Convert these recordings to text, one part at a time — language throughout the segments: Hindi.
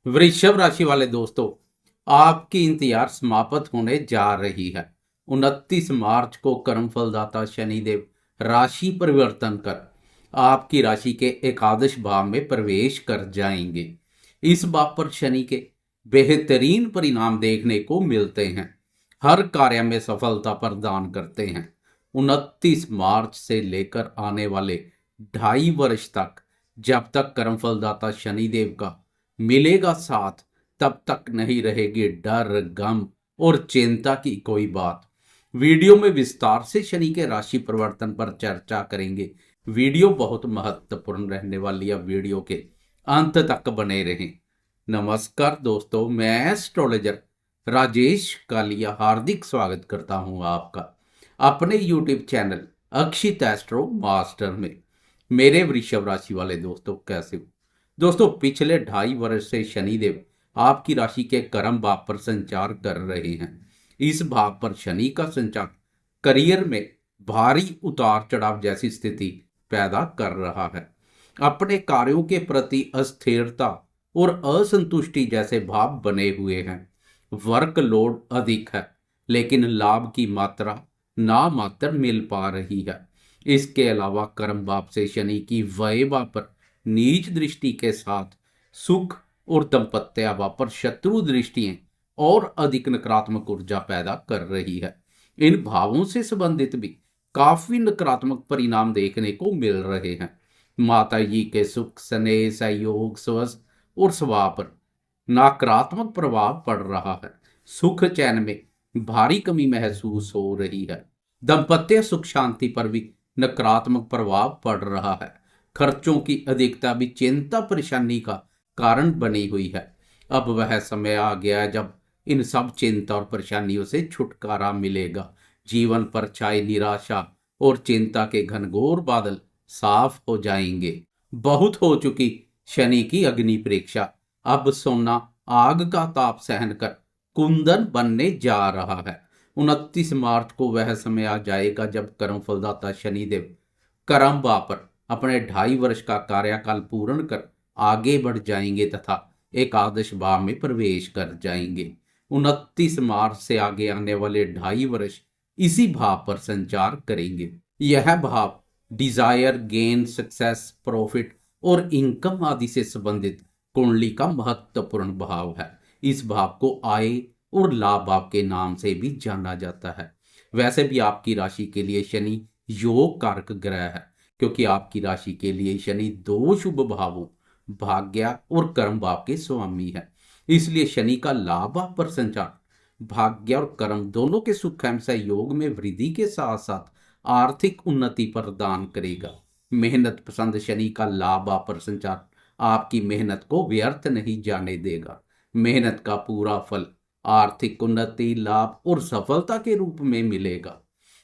वृषभ राशि वाले दोस्तों, आपकी इंतजार समाप्त होने जा रही है। 29 मार्च को कर्मफलदाता शनिदेव राशि परिवर्तन कर आपकी राशि के एकादश भाव में प्रवेश कर जाएंगे। इस भाव पर शनि के बेहतरीन परिणाम देखने को मिलते हैं। हर कार्य में सफलता प्रदान करते हैं। 29 मार्च से लेकर आने वाले 2.5 वर्ष तक, जब तक कर्मफलदाता शनिदेव का मिलेगा साथ, तब तक नहीं रहेगी डर, गम और चिंता की कोई बात। वीडियो में विस्तार से शनि के राशि परिवर्तन पर चर्चा करेंगे। वीडियो बहुत महत्वपूर्ण रहने वाली है, वीडियो के अंत तक बने रहें। नमस्कार दोस्तों, मैं एस्ट्रोलॉजर राजेश कालिया हार्दिक स्वागत करता हूं आपका अपने यूट्यूब चैनल अक्षित एस्ट्रो मास्टर में। मेरे वृषभ राशि वाले दोस्तों, कैसे हो दोस्तों? पिछले 2.5 वर्ष से शनिदेव आपकी राशि के कर्म भाव पर संचार कर रहे हैं। इस भाव पर शनि का संचार करियर में भारी उतार चढ़ाव जैसी स्थिति पैदा कर रहा है। अपने कार्यों के प्रति अस्थिरता और असंतुष्टि जैसे भाव बने हुए हैं। वर्कलोड अधिक है, लेकिन लाभ की मात्रा नामात्र मिल पा रही है। इसके अलावा कर्म भाव से शनि की व्यय भाव पर नीच दृष्टि के साथ सुख और दाम्पत्य भाव पर शत्रु दृष्टियां और अधिक नकारात्मक ऊर्जा पैदा कर रही है। इन भावों से संबंधित भी काफी नकारात्मक परिणाम देखने को मिल रहे हैं। माता जी के सुख, स्नेह, सहयोग, स्वस्थ और स्वभाव पर नकारात्मक प्रभाव पड़ रहा है। सुख चैन में भारी कमी महसूस हो रही है। दाम्पत्य सुख शांति पर भी नकारात्मक प्रभाव पड़ रहा है। खर्चों की अधिकता भी चिंता परेशानी का कारण बनी हुई है। अब वह समय आ गया है जब इन सब चिंता और परेशानियों से छुटकारा मिलेगा। जीवन पर छाई निराशा और चिंता के घनघोर बादल साफ हो जाएंगे। बहुत हो चुकी शनि की अग्नि परीक्षा। अब सोना आग का ताप सहन कर कुंदन बनने जा रहा है। 29 मार्च को वह समय आ जाएगा जब कर्मफलदाता शनिदेव कर्म भाव पर अपने 2.5 वर्ष का कार्यकाल पूर्ण कर आगे बढ़ जाएंगे तथा एकादश भाव में प्रवेश कर जाएंगे। 29 मार्च से आगे आने वाले 2.5 वर्ष इसी भाव पर संचार करेंगे। यह भाव डिजायर, गेन, सक्सेस, प्रॉफिट और इनकम आदि से संबंधित कुंडली का महत्वपूर्ण भाव है। इस भाव को आय और लाभ भाव के नाम से भी जाना जाता है। वैसे भी आपकी राशि के लिए शनि योग कारक ग्रह है, क्योंकि आपकी राशि के लिए शनि 2 शुभ भावों भाग्य और कर्म भाव के स्वामी है। इसलिए शनि का लाभ भाव पर संचार भाग्य और कर्म दोनों के सुख एवं सहयोग में वृद्धि के साथ साथ आर्थिक उन्नति प्रदान करेगा। मेहनत पसंद शनि का लाभ भाव पर संचार आपकी मेहनत को व्यर्थ नहीं जाने देगा। मेहनत का पूरा फल आर्थिक उन्नति, लाभ और सफलता के रूप में मिलेगा।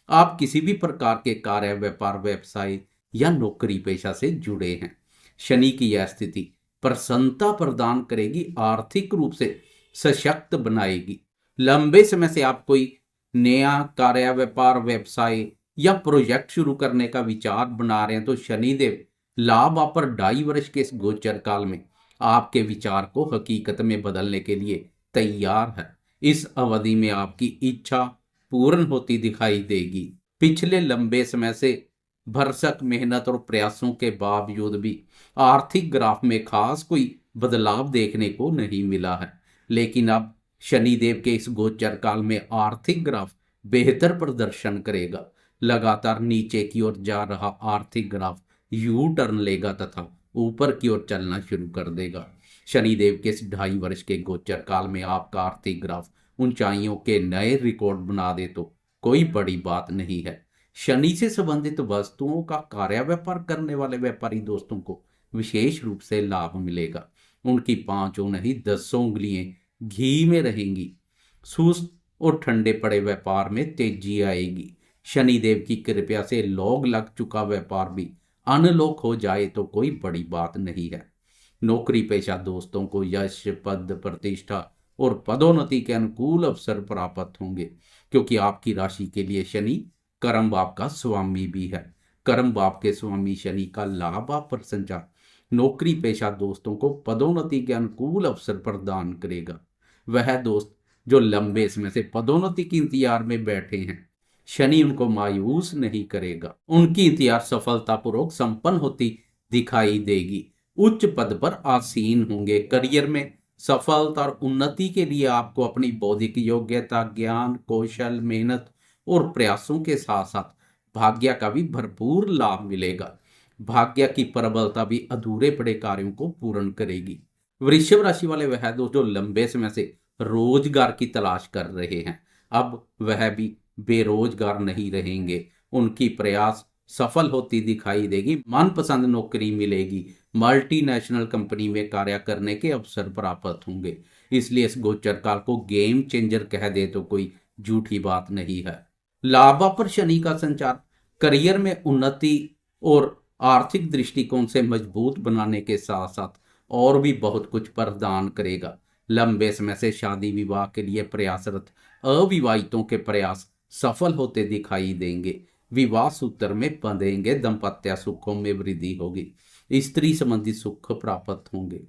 आप किसी भी प्रकार के कार्य, व्यापार, व्यवसाय या नौकरी पेशा से जुड़े हैं, शनि की यह स्थिति प्रसन्नता प्रदान करेगी, आर्थिक रूप से सशक्त बनाएगी। लंबे समय से आप कोई नया कार्य, व्यापार, व्यवसाय या प्रोजेक्ट शुरू करने का विचार बना रहे हैं, तो शनिदेव लाभ आप पर 2.5 वर्ष के इस गोचर काल में आपके विचार को हकीकत में बदलने के लिए तैयार है। इस अवधि में आपकी इच्छा पूर्ण होती दिखाई देगी। पिछले लंबे समय से भरसक मेहनत और प्रयासों के बावजूद भी आर्थिक ग्राफ में खास कोई बदलाव देखने को नहीं मिला है, लेकिन अब शनिदेव के इस गोचर काल में आर्थिक ग्राफ बेहतर प्रदर्शन करेगा। लगातार नीचे की ओर जा रहा आर्थिक ग्राफ यू टर्न लेगा तथा ऊपर की ओर चलना शुरू कर देगा। शनिदेव के इस 2.5 वर्ष के गोचर काल में आपका आर्थिक ग्राफ ऊंचाइयों के नए रिकॉर्ड बना दे तो कोई बड़ी बात नहीं है। शनि से संबंधित वस्तुओं का कार्य व्यापार करने वाले व्यापारी दोस्तों को विशेष रूप से लाभ मिलेगा। उनकी 5 नहीं 10 उंगलियां घी में रहेंगी। सुस्त और ठंडे पड़े व्यापार में तेजी आएगी। शनिदेव की कृपा से लॉग लग चुका व्यापार भी अनलॉक हो जाए तो कोई बड़ी बात नहीं है। नौकरी पेशा दोस्तों को यश, पद, प्रतिष्ठा और पदोन्नति के अनुकूल अवसर प्राप्त होंगे, क्योंकि आपकी राशि के लिए शनि कर्म भाव का स्वामी भी है। कर्म भाव के स्वामी शनि का लाभ भाव पर संचार नौकरी पेशा दोस्तों को पदोन्नति के अनुकूल अवसर प्रदान करेगा। वह दोस्त जो लंबे समय से पदोन्नति की इंतजार में बैठे हैं, शनि उनको मायूस नहीं करेगा। उनकी इंतजार सफलतापूर्वक संपन्न होती दिखाई देगी। उच्च पद पर आसीन होंगे। करियर में सफलता और उन्नति के लिए आपको अपनी बौद्धिक योग्यता, ज्ञान, कौशल, मेहनत और प्रयासों के साथ साथ भाग्य का भी भरपूर लाभ मिलेगा। भाग्य की प्रबलता भी अधूरे पड़े कार्यों को पूर्ण करेगी। वृषभ राशि वाले वह दोस्त जो लंबे समय से रोजगार की तलाश कर रहे हैं, अब वह भी बेरोजगार नहीं रहेंगे। उनकी प्रयास सफल होती दिखाई देगी। मनपसंद नौकरी मिलेगी। मल्टीनेशनल कंपनी में कार्य करने के अवसर प्राप्त होंगे। इसलिए इस गोचर काल को गेम चेंजर कह दे तो कोई झूठी बात नहीं है। लाभा पर शनि का संचार करियर में उन्नति और आर्थिक दृष्टिकोण से मजबूत बनाने के साथ साथ और भी बहुत कुछ प्रदान करेगा। लंबे समय से शादी विवाह के लिए प्रयासरत अविवाहितों के प्रयास सफल होते दिखाई देंगे। विवाह सूत्र में बंधेंगे। दाम्पत्य सुखों में वृद्धि होगी। स्त्री संबंधी सुख प्राप्त होंगे।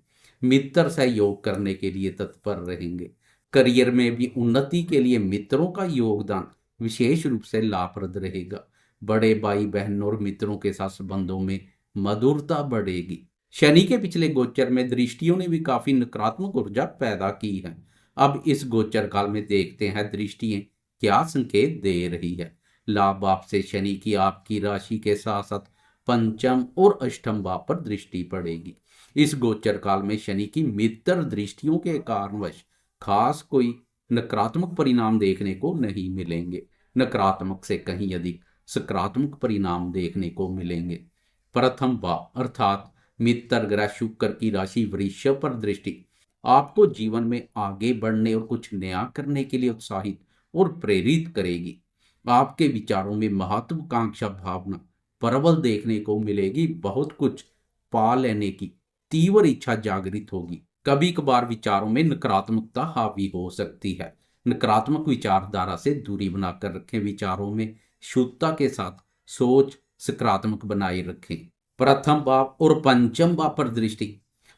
मित्र सहयोग करने के लिए तत्पर रहेंगे। करियर में भी उन्नति के लिए मित्रों का योगदान विशेष रूप से लाभप्रद रहेगा। बड़े भाई बहनों और मित्रों के साथ संबंधों में मधुरता बढ़ेगी। शनि के पिछले गोचर में दृष्टियों ने भी काफी नकारात्मक ऊर्जा पैदा की है। अब इस गोचर काल में देखते हैं दृष्टियां क्या संकेत दे रही है। लाभ भाव से शनि की आपकी राशि के साथ साथ पंचम और अष्टम भाव पर दृष्टि पड़ेगी। इस गोचर काल में शनि की मित्र दृष्टियों के कारणवश खास कोई नकारात्मक परिणाम देखने को नहीं मिलेंगे। नकारात्मक से कहीं अधिक सकारात्मक परिणाम देखने को मिलेंगे। प्रथम भाव अर्थात मित्र ग्रह शुक्र की राशि वृषभ पर दृष्टि आपको जीवन में आगे बढ़ने और कुछ नया करने के लिए उत्साहित और प्रेरित करेगी। आपके विचारों में महत्वाकांक्षा भावना प्रबल देखने को मिलेगी। बहुत कुछ पा लेने की तीव्र इच्छा जागृत होगी। कभी कभार विचारों में नकारात्मकता हावी हो सकती है। नकारात्मक विचारधारा से दूरी बनाकर रखें। विचारों में शुद्धता के साथ सोच सकारात्मक बनाए रखें। प्रथम भाव और पंचम भाव पर दृष्टि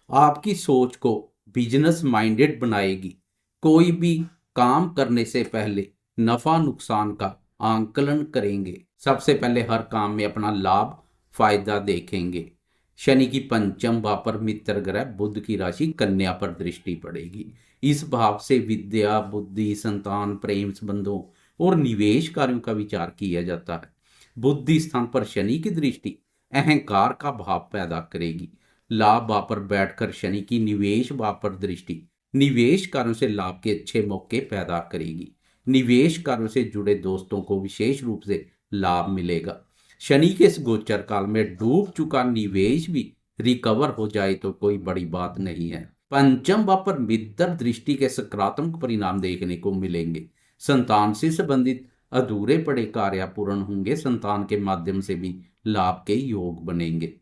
आपकी सोच को बिजनेस माइंडेड बनाएगी। कोई भी काम करने से पहले नफा नुकसान का आंकलन करेंगे। सबसे पहले हर काम में अपना लाभ फायदा देखेंगे। शनि की पंचम भाव पर मित्र ग्रह बुध की राशि कन्या पर दृष्टि पड़ेगी। इस भाव से विद्या, बुद्धि, संतान, प्रेम संबंधों और निवेश कार्यों का विचार किया जाता है। बुद्धि स्थान पर शनि की दृष्टि अहंकार का भाव पैदा करेगी। लाभ भाव पर बैठकर शनि की निवेश भाव पर दृष्टि निवेश कार्यों से लाभ के अच्छे मौके पैदा करेगी। निवेश कार्यों से जुड़े दोस्तों को विशेष रूप से लाभ मिलेगा। शनि के इस गोचर काल में डूब चुका निवेश भी रिकवर हो जाए तो कोई बड़ी बात नहीं है। पंचम भाव पर मित्र दृष्टि के सकारात्मक परिणाम देखने को मिलेंगे। संतान से संबंधित अधूरे पड़े कार्य पूर्ण होंगे। संतान के माध्यम से भी लाभ के योग बनेंगे।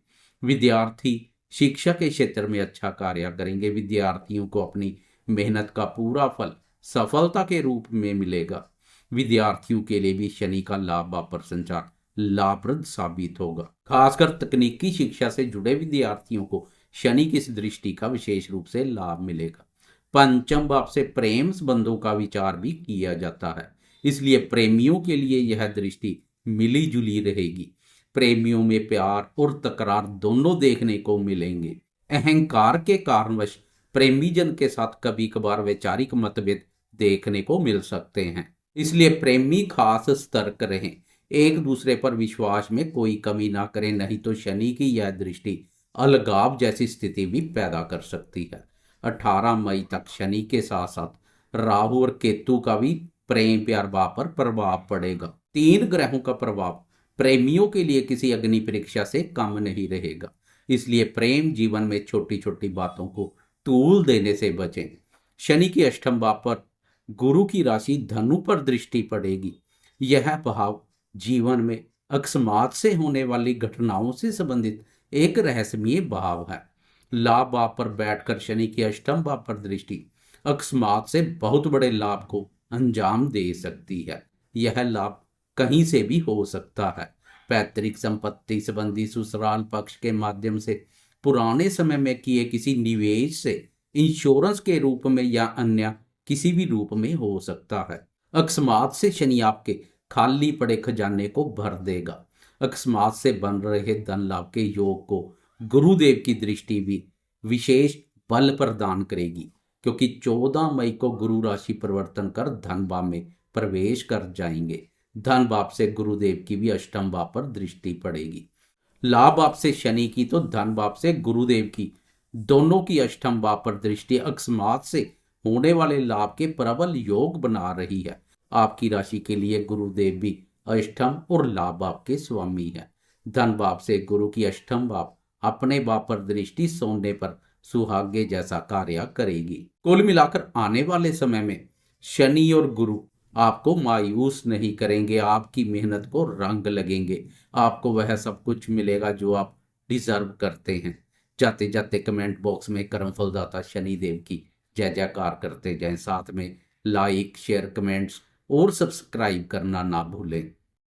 विद्यार्थी शिक्षा के क्षेत्र में अच्छा कार्य करेंगे। विद्यार्थियों को अपनी मेहनत का पूरा फल सफलता के रूप में मिलेगा। विद्यार्थियों के लिए भी शनि का लाभ पर संचार लाभप्रद साबित होगा। खासकर तकनीकी शिक्षा से जुड़े विद्यार्थियों को शनि की इस दृष्टि का विशेष रूप से लाभ मिलेगा। पंचम भाव से प्रेम संबंधों का विचार भी किया जाता है। इसलिए प्रेमियों के लिए यह दृष्टि मिली जुली रहेगी। प्रेमियों में प्यार और तकरार दोनों देखने को मिलेंगे। अहंकार के कारणवश प्रेमी जन के साथ कभी कभार वैचारिक मतभेद देखने को मिल सकते हैं। इसलिए प्रेमी खास सतर्क रहें। एक दूसरे पर विश्वास में कोई कमी ना करें, नहीं तो शनि की यह दृष्टि अलगाव जैसी स्थिति भी पैदा कर सकती है। 18 मई तक शनि के साथ साथ राहु और केतु का भी प्रेम प्यार भाव पर प्रभाव पड़ेगा। 3 ग्रहों का प्रभाव प्रेमियों के लिए किसी अग्नि परीक्षा से कम नहीं रहेगा। इसलिए प्रेम जीवन में छोटी छोटी बातों को तूल देने से बचें। शनि की अष्टम भाव पर गुरु की राशि धनु पर दृष्टि पड़ेगी। यह भाव जीवन में अकस्मात से होने वाली घटनाओं से संबंधित एक रहस्यमय भाव है। लाभ भाव पर बैठकर शनि की अष्टम भाव पर दृष्टि अकस्मात से बहुत बड़े लाभ को अंजाम दे सकती है। यह लाभ कहीं से भी हो सकता है। पैतृक संपत्ति संबंधी ससुराल पक्ष के माध्यम से पुराने समय में किए किसी निवेश से इंश्योरेंस के रूप में या अन्य किसी भी रूप में हो सकता है। अकस्मात से शनि आपके खाली पड़े खजाने को भर देगा। अकस्मात से बन रहे धन लाभ के योग को गुरुदेव की दृष्टि भी विशेष बल प्रदान करेगी, क्योंकि 14 मई को गुरु राशि परिवर्तन कर धन भाव में प्रवेश कर जाएंगे। धन भाव से गुरुदेव की भी अष्टम भाव पर दृष्टि पड़ेगी। लाभ भाव से शनि की तो धन भाव से गुरुदेव की, दोनों की अष्टम भाव पर दृष्टि अकस्मात से होने वाले लाभ के प्रबल योग बना रही है। आपकी राशि के लिए गुरुदेव भी अष्टम और लाभ भाव के स्वामी है। धन भाव से गुरु की अष्टम भाव अपने भाव पर दृष्टि सोने पर सुहागे जैसा कार्य करेगी। कुल मिलाकर आने वाले समय में शनि और गुरु आपको मायूस नहीं करेंगे, आपकी मेहनत को रंग लगेंगे, आपको वह सब कुछ मिलेगा जो आप डिजर्व करते हैं। जाते जाते कमेंट बॉक्स में कर्म फलदाता शनिदेव की जय जयकार करते जाएं। साथ में लाइक, शेयर, कमेंट्स और सब्सक्राइब करना ना भूलें।